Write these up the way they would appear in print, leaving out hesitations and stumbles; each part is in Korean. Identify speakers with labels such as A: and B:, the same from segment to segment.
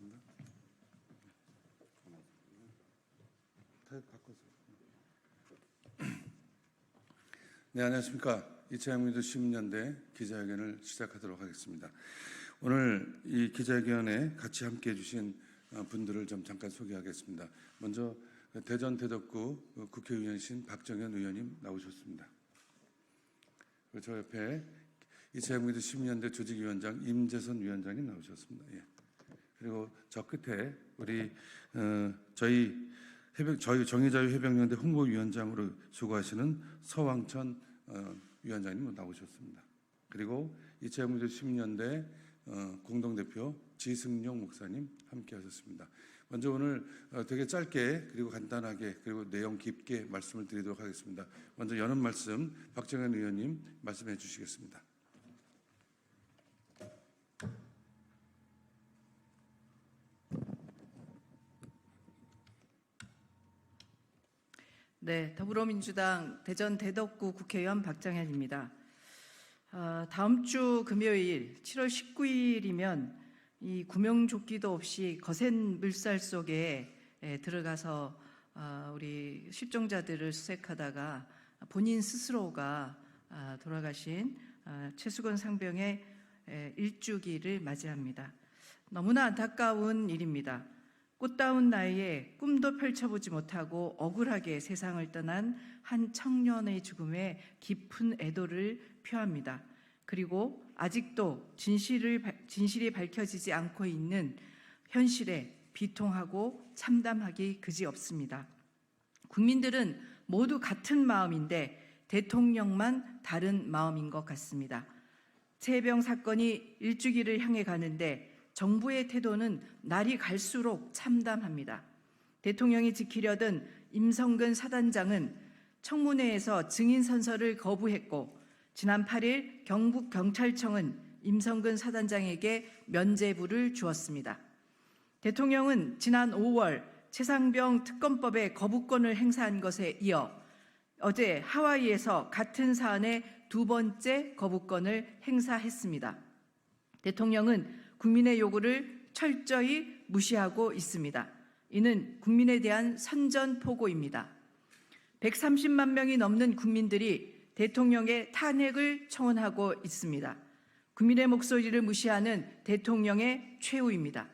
A: 하겠습니다. 네, 안녕하십니까. 2020년대 기자회견을 시작하도록 하겠습니다. 오늘 이 기자회견에 같이 함께해 주신 분들을 좀 잠깐 소개하겠습니다. 먼저 대전 대덕구 국회의원이신 박정현 의원님 나오셨습니다. 그리고 저 옆에 2020년대 조직위원장 임재선 위원장님 나오셨습니다. 예. 그리고 저 끝에 우리 저희 정의자유해병연대 홍보위원장으로 수고하시는 서왕천 위원장님 나오셨습니다. 그리고 2020년대 공동대표 지승용 목사님 함께하셨습니다. 먼저 오늘 되게 짧게 그리고 간단하게 그리고 내용 깊게 말씀을 드리도록 하겠습니다. 먼저 여는 말씀 박정현 의원님 말씀해 주시겠습니다.
B: 네, 더불어민주당 대전 대덕구 국회의원 박정현입니다. 다음 주 금요일 7월 19일이면 이 구명조끼도 없이 거센 물살 속에 들어가서 우리 실종자들을 수색하다가 본인 스스로가 돌아가신 최수건 상병의 일주기를 맞이합니다. 너무나 안타까운 일입니다. 꽃다운 나이에 꿈도 펼쳐보지 못하고 억울하게 세상을 떠난 한 청년의 죽음에 깊은 애도를 표합니다. 그리고 아직도 진실이 밝혀지지 않고 있는 현실에 비통하고 참담하기 그지없습니다. 국민들은 모두 같은 마음인데 대통령만 다른 마음인 것 같습니다. 최혜병 사건이 일주기를 향해 가는데 정부의 태도는 날이 갈수록 참담합니다. 대통령이 지키려던 임성근 사단장은 청문회에서 증인 선서를 거부했고 지난 8일 경북경찰청은 임성근 사단장에게 면죄부를 주었습니다. 대통령은 지난 5월 최상병 특검법의 거부권을 행사한 것에 이어 어제 하와이에서 같은 사안의 두 번째 거부권을 행사했습니다. 대통령은 국민의 요구를 철저히 무시하고 있습니다. 이는 국민에 대한 선전포고입니다. 130만 명이 넘는 국민들이 대통령의 탄핵을 청원하고 있습니다. 국민의 목소리를 무시하는 대통령의 최후입니다.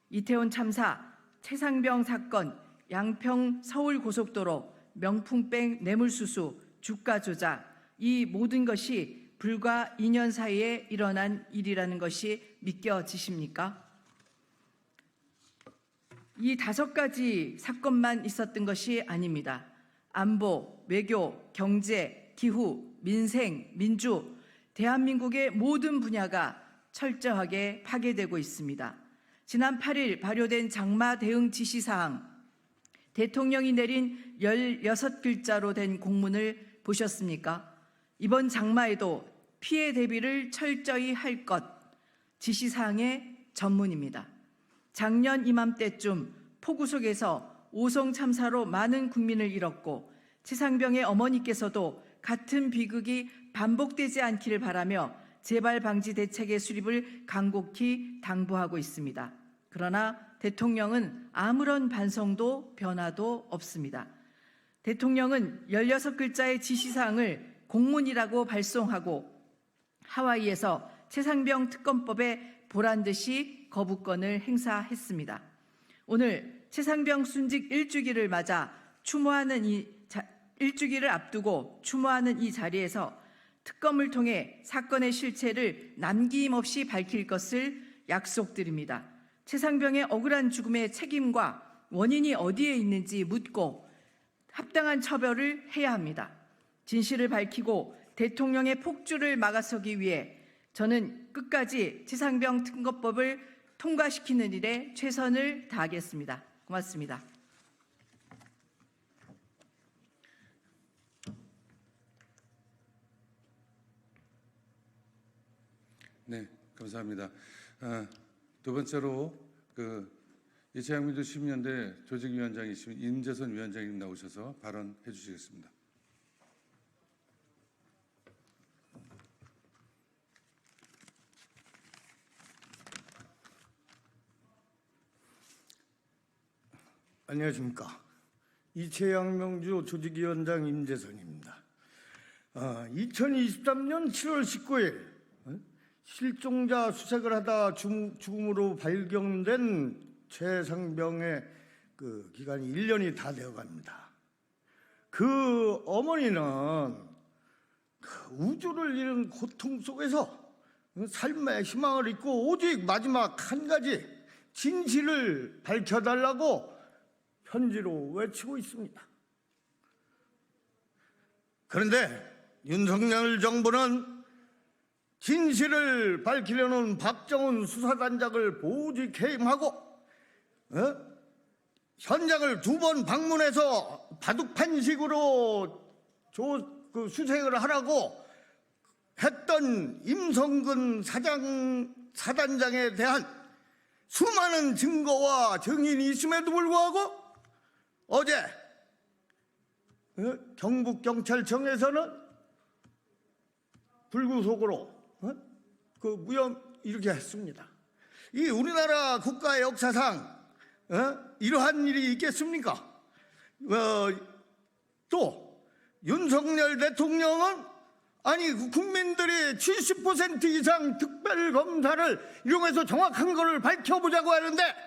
B: 이태원 참사, 최상병 사건, 양평 서울고속도로, 명품백 뇌물수수, 주가 조작, 이 모든 것이 불과 2년 사이에 일어난 일이라는 것이 믿겨지십니까? 이 5가지 사건만 있었던 것이 아닙니다. 안보, 외교, 경제, 기후, 민생, 민주, 대한민국의 모든 분야가 철저하게 파괴되고 있습니다. 지난 8일 발효된 장마 대응 지시사항, 대통령이 내린 16글자로 된 공문을 보셨습니까? 이번 장마에도 피해 대비를 철저히 할 것, 지시사항의 전문입니다. 작년 이맘때쯤 폭우 속에서 오송 참사로 많은 국민을 잃었고 최상병의 어머니께서도 같은 비극이 반복되지 않기를 바라며 재발 방지 대책의 수립을 간곡히 당부하고 있습니다. 그러나 대통령은 아무런 반성도 변화도 없습니다. 대통령은 16글자의 지시사항을 공문이라고 발송하고 하와이에서 최상병 특검법에 보란듯이 거부권을 행사했습니다. 오늘 최상병 순직 일주기를 맞아 일주기를 앞두고 추모하는 이 자리에서 특검을 통해 사건의 실체를 남김없이 밝힐 것을 약속드립니다. 최상병의 억울한 죽음의 책임과 원인이 어디에 있는지 묻고 합당한 처벌을 해야 합니다. 진실을 밝히고 대통령의 폭주를 막아서기 위해 저는 끝까지 최상병 특검법을 통과시키는 일에 최선을 다하겠습니다. 고맙습니다.
A: 네, 감사합니다. 두 번째로 2020년대 조직위원장이신 임재선 위원장님 나오셔서 발언해 주시겠습니다.
C: 안녕하십니까. 이채양명주 조직위원장 임재선입니다. 2023년 7월 19일 실종자 수색을 하다 죽음으로 발견된 최상병의 그 기간이 1년이 다 되어갑니다. 그 어머니는 그 우주를 잃은 고통 속에서 삶의 희망을 잊고 오직 마지막 한 가지 진실을 밝혀달라고 편지로 외치고 있습니다. 그런데 윤석열 정부는 진실을 밝히려는 박정훈 수사단장을 보직 해임하고 현장을 2번 방문해서 바둑판식으로 수색을 하라고 했던 임성근 사단장에 대한 수많은 증거와 증인이 있음에도 불구하고 어제 경북경찰청에서는 불구속으로 그 무혐의 이렇게 했습니다. 이 우리나라 국가 역사상 이러한 일이 있겠습니까? 또 윤석열 대통령은 아니 국민들이 70% 이상 특별검사를 이용해서 정확한 것을 밝혀보자고 하는데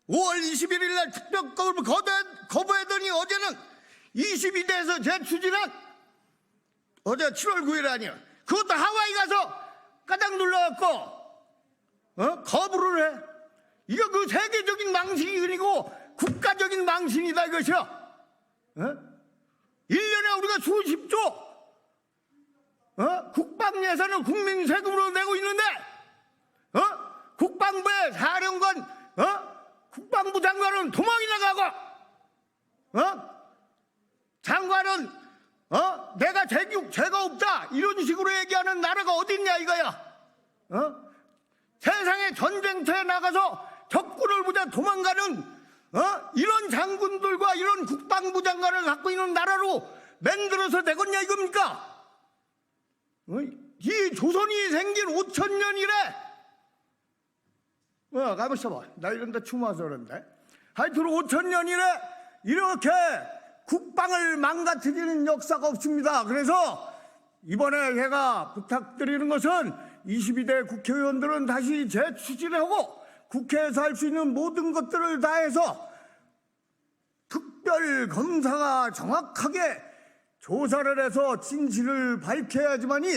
C: 5월 21일 날 특별검을 거부하더니 어제는 22대에서 재추진한 어제 7월 9일 아니야. 그것도 하와이 가서 까닥 눌러갖고 거부를 해. 이거 그 세계적인 망신이 아니고 국가적인 망신이다 이것이야. 1년에 우리가 수십조 국방 예산을 국민 세금으로 내고 있는데 국방부의 사령관 국방부 장관은 도망이 나가고 장관은 내가 죄가 없다 이런 식으로 얘기하는 나라가 어딨냐 이거야. 세상에 전쟁터에 나가서 적군을 보자 도망가는 이런 장군들과 이런 국방부 장관을 갖고 있는 나라로 만들어서 되겠냐 이겁니까? 이 조선이 생긴 5,000년 이래 가만 있어봐. 나 이런 데 처음 와서 그런데 하여튼 5,000년 이래 이렇게 국방을 망가뜨리는 역사가 없습니다. 그래서 이번에 제가 부탁드리는 것은 22대 국회의원들은 다시 재추진하고 국회에서 할 수 있는 모든 것들을 다해서 특별검사가 정확하게 조사를 해서 진실을 밝혀야지만이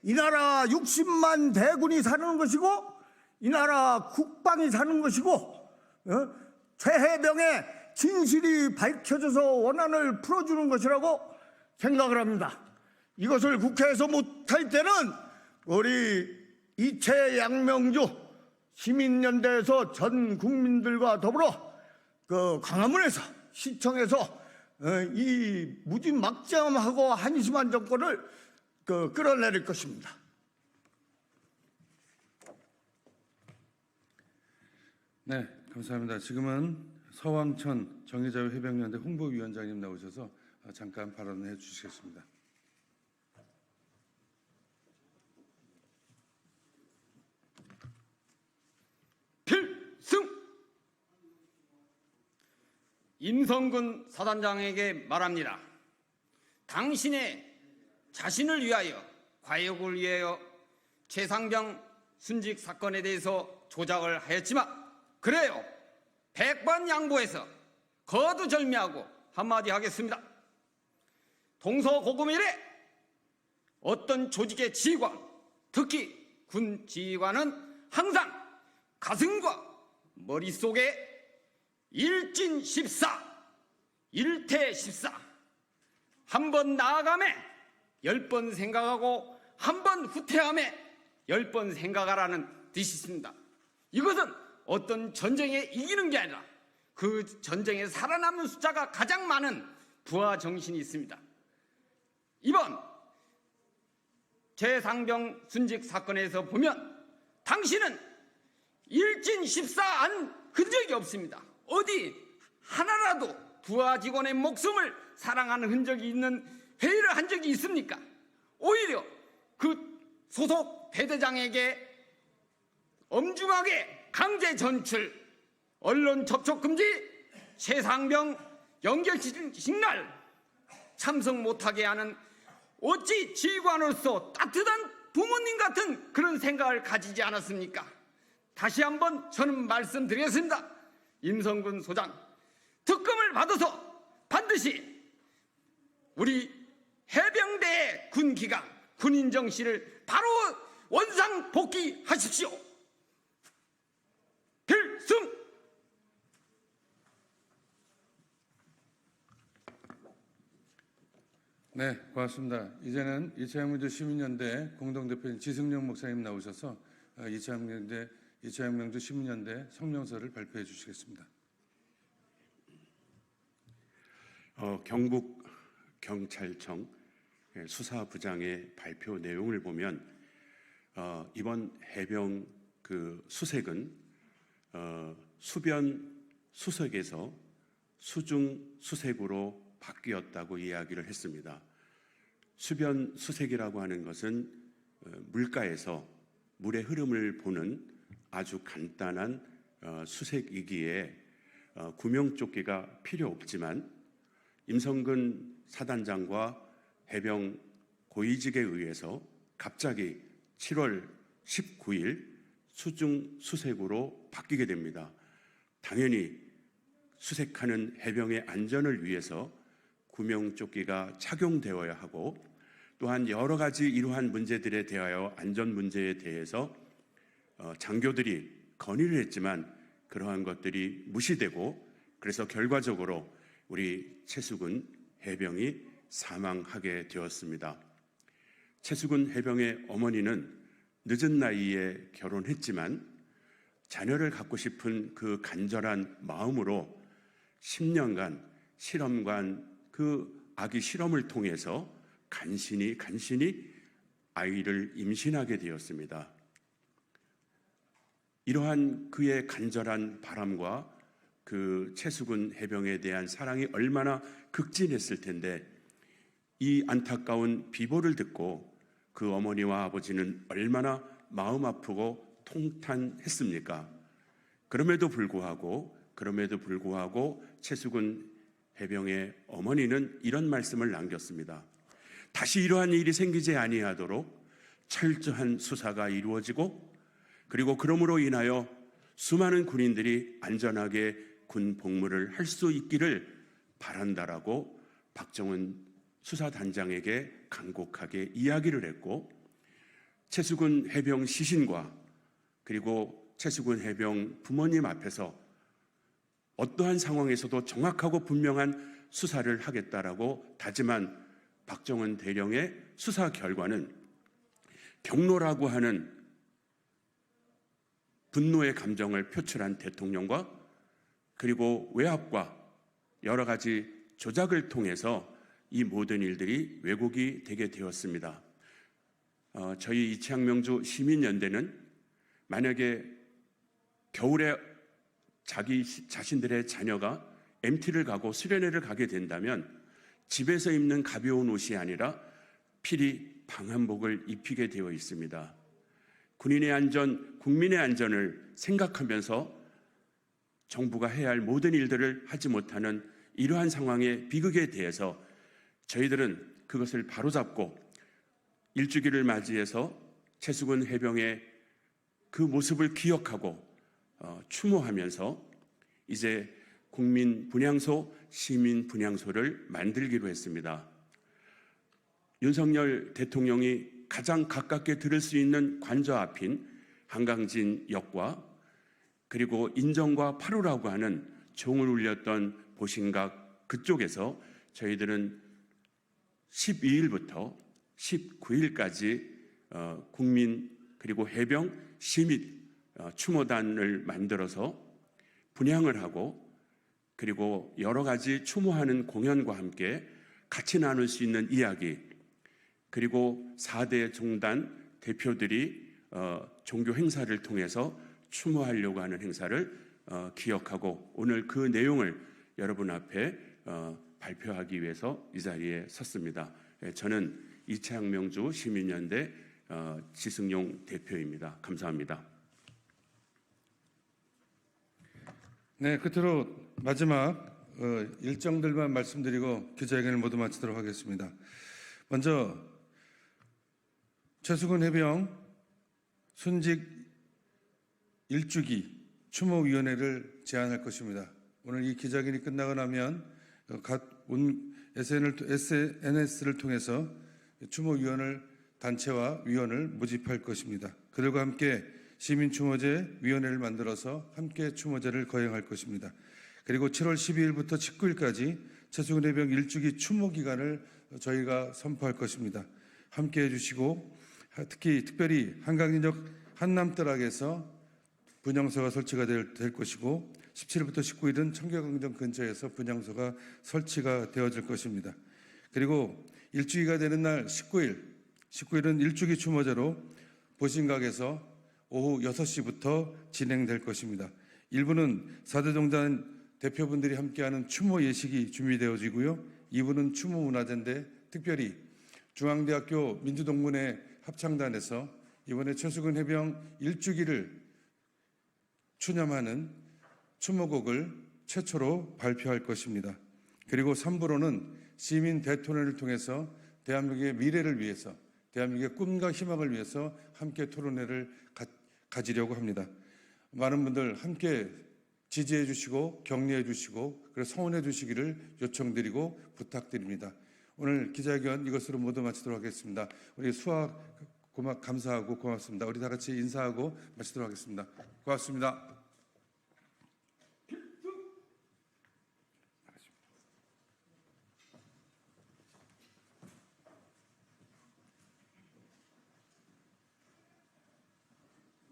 C: 이 나라 60만 대군이 사는 것이고 이 나라 국방이 사는 것이고 최해병의 진실이 밝혀져서 원한을 풀어주는 것이라고 생각을 합니다. 이것을 국회에서 못할 때는 우리 이채양명주 시민연대에서 전 국민들과 더불어 그 광화문에서 시청에서 이 무지막지함하고 한심한 정권을 끌어내릴 것입니다.
A: 네, 감사합니다. 지금은 서왕천 정의자유해병연대 홍보위원장님 나오셔서 잠깐 발언해 주시겠습니다.
D: 필승! 임성근 사단장에게 말합니다. 당신의 자신을 위하여 과욕을 위하여 최상병 순직 사건에 대해서 조작을 하였지만 그래요. 백번 양보해서 거두절미하고 한마디 하겠습니다. 동서고금 이래 어떤 조직의 지휘관, 특히 군 지휘관은 항상 가슴과 머릿속에 일진십사, 일태십사 한 번 나아가매 10번 생각하고 한 번 후퇴하매 10번 생각하라는 뜻이 있습니다. 이것은 어떤 전쟁에 이기는 게 아니라 그 전쟁에 살아남는 숫자가 가장 많은 부하 정신이 있습니다. 이번 최상병 순직 사건에서 보면 당신은 일진십사한 흔적이 없습니다. 어디 하나라도 부하 직원의 목숨을 사랑하는 흔적이 있는 회의를 한 적이 있습니까? 오히려 그 소속 대대장에게 엄중하게 강제 전출, 언론 접촉 금지, 최상병 연결식 날 참석 못하게 하는 어찌 지휘관으로서 따뜻한 부모님 같은 그런 생각을 가지지 않았습니까? 다시 한번 저는 말씀드리겠습니다. 임성근 소장, 특검을 받아서 반드시 우리 해병대의 군기강, 군인정씨를 바로 원상 복귀하십시오. 필승!
A: 네, 고맙습니다. 이제는 이차영민주 시민연대 공동대표인 지승용 목사님 나오셔서 이차영민주 시민연대 성명서를 발표해 주시겠습니다.
E: 경북 경찰청 수사부장의 발표 내용을 보면 이번 해병 그 수색은 수변 수색에서 수중 수색으로 바뀌었다고 이야기를 했습니다. 수변 수색이라고 하는 것은 물가에서 물의 흐름을 보는 아주 간단한 수색이기에 구명조끼가 필요 없지만 임성근 사단장과 해병 고위직에 의해서 갑자기 7월 19일 수중 수색으로 바뀌게 됩니다. 당연히 수색하는 해병의 안전을 위해서 구명조끼가 착용되어야 하고 또한 여러 가지 이러한 문제들에 대하여 안전 문제에 대해서 장교들이 건의를 했지만 그러한 것들이 무시되고 그래서 결과적으로 우리 최수근 해병이 사망하게 되었습니다. 최수근 해병의 어머니는 늦은 나이에 결혼했지만 자녀를 갖고 싶은 그 간절한 마음으로 10년간 실험관 그 아기 실험을 통해서 간신히 아이를 임신하게 되었습니다. 이러한 그의 간절한 바람과 그 최수근 해병에 대한 사랑이 얼마나 극진했을 텐데 이 안타까운 비보를 듣고 그 어머니와 아버지는 얼마나 마음 아프고 통탄했습니까? 그럼에도 불구하고 최수근 해병의 어머니는 이런 말씀을 남겼습니다. 다시 이러한 일이 생기지 아니하도록 철저한 수사가 이루어지고 그리고 그러므로 인하여 수많은 군인들이 안전하게 군 복무를 할 수 있기를 바란다라고 박정은 수사단장에게 간곡하게 이야기를 했고 최수근 해병 시신과 그리고 최수근 해병 부모님 앞에서 어떠한 상황에서도 정확하고 분명한 수사를 하겠다라고 다짐한 박정은 대령의 수사 결과는 경로라고 하는 분노의 감정을 표출한 대통령과 그리고 외압과 여러 가지 조작을 통해서 이 모든 일들이 왜곡이 되게 되었습니다. 저희 이창명주 시민연대는 만약에 겨울에 자신들의 자녀가 MT를 가고 수련회를 가게 된다면 집에서 입는 가벼운 옷이 아니라 필히 방한복을 입히게 되어 있습니다. 군인의 안전, 국민의 안전을 생각하면서 정부가 해야 할 모든 일들을 하지 못하는 이러한 상황의 비극에 대해서 저희들은 그것을 바로잡고 일주기를 맞이해서 최수근 해병의 그 모습을 기억하고 추모하면서 이제 국민 분향소, 시민 분향소를 만들기로 했습니다. 윤석열 대통령이 가장 가깝게 들을 수 있는 관저 앞인 한강진역과 그리고 인정과 8호라고 하는 종을 울렸던 보신각 그쪽에서 저희들은 12일부터 19일까지 국민 그리고 해병 시민 추모단을 만들어서 분향을 하고 그리고 여러 가지 추모하는 공연과 함께 같이 나눌 수 있는 이야기 그리고 4대 종단 대표들이 종교 행사를 통해서 추모하려고 하는 행사를 기억하고 오늘 그 내용을 여러분 앞에 발표하기 위해서 이 자리에 섰습니다. 저는 이창명주 시민연대 지승용 대표입니다. 감사합니다.
A: 네, 끝으로 마지막 일정들만 말씀드리고 기자회견을 모두 마치도록 하겠습니다. 먼저 최수근 해병 순직 일주기 추모위원회를 제안할 것입니다. 오늘 이 기자회견이 끝나고 나면 각 SNS를 통해서 추모위원을 단체와 위원을 모집할 것입니다. 그들과 함께 시민추모제 위원회를 만들어서 함께 추모제를 거행할 것입니다. 그리고 7월 12일부터 19일까지 최수근 해병 일주기 추모 기간을 저희가 선포할 것입니다. 함께 해주시고 특별히 한강진역 한남뜰락에서 분향소가 설치가 될 것이고 17일부터 19일은 청계광장 근처에서 분향소가 설치가 되어질 것입니다. 그리고 일주기가 되는 날 19일은 일주기 추모제로 보신각에서 오후 6시부터 진행될 것입니다. 일부는 4대 종단 대표분들이 함께하는 추모 예식이 준비되어지고요. 2부는 추모 문화제인데 특별히 중앙대학교 민주동문회 합창단에서 이번에 최수근 해병 일주기를 추념하는 추모곡을 최초로 발표할 것입니다. 그리고 3부로는 시민 대토론을 통해서 대한민국의 미래를 위해서, 대한민국의 꿈과 희망을 위해서 함께 토론회를 가지려고 합니다. 많은 분들 함께 지지해 주시고 격려해 주시고 그리고 성원해 주시기를 요청드리고 부탁드립니다. 오늘 기자회견 이것으로 모두 마치도록 하겠습니다. 우리 수학 감사하고 고맙습니다. 우리 다 같이 인사하고 마치도록 하겠습니다. 고맙습니다.